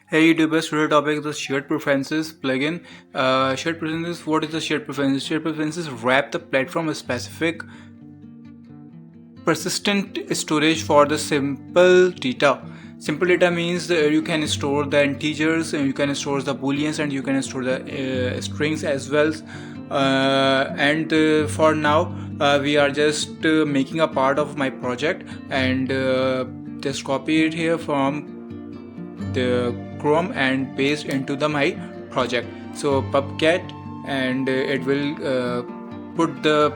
Hey YouTubers, today topic is the shared preferences plugin. Shared preferences. What is the shared preferences? Shared preferences wrap the platform a specific persistent storage for the simple data. Simple data means you can store the integers, and you can store the booleans, and you can store the strings as well. For now, we are just making a part of my project, and just copy it here from the Chrome and paste into the my project. So pubcat, and it will put the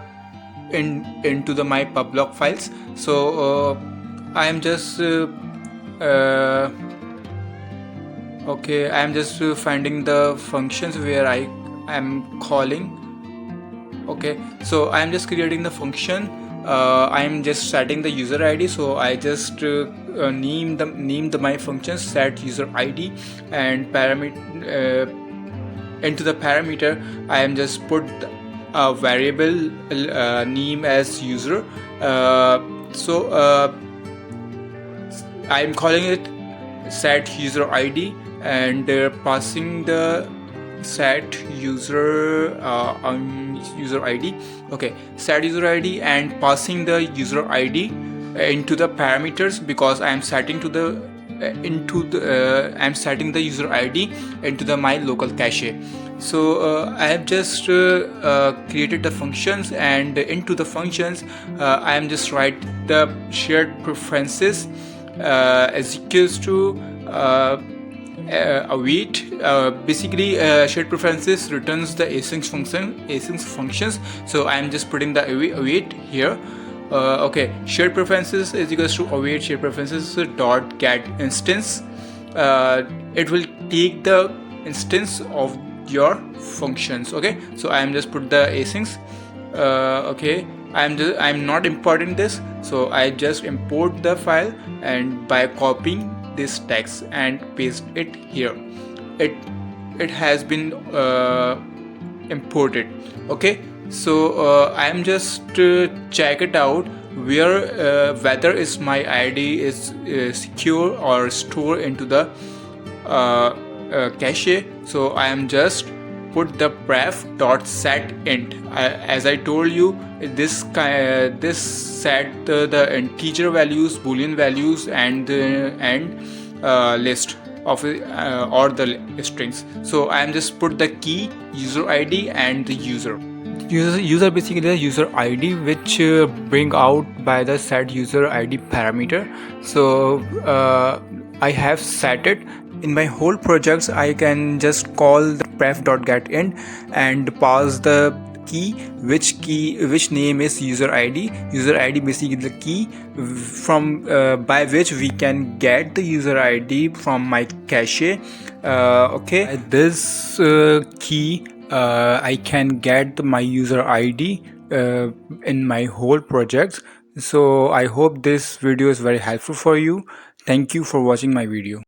into the my public files. So I am just okay, I am just finding the functions where I am calling. Okay, so I am just creating the function. I am just setting the user ID, so I just name the my function set user ID, and parameter into the parameter I am just put a variable name as user. I am calling it set user ID, and passing the set user user ID. Okay, set user ID and passing the user ID into the parameters, because I am setting to the I'm setting the user ID into the my local cache. So I have just created the functions, and into the functions I am just write the shared preferences as equals to await. Basically shared preferences returns the async functions, so I am just putting the await here. Okay, shared preferences is equals to await shared preferences dot get instance. It will take the instance of your functions. Okay, so I am just put the asyncs. Okay, I'm not importing this, so I just import the file, and by copying this text and paste it here, it has been imported. Okay, so I am just check it out where whether is my ID is secure or stored into the cache. So I am just put the pref dot set int. As I told you, this set the integer values, boolean values, and list of or the strings. So I am just put the key, user ID, and the user basically the user ID, which bring out by the set user ID parameter. So I have set it in my whole projects. I can just call the pref.getInt and pass the key, which name is user ID. User ID basically the key from by which we can get the user ID from my cache. Okay, this key I can get my user ID in my whole project. So I hope this video is very helpful for you. Thank you for watching my video.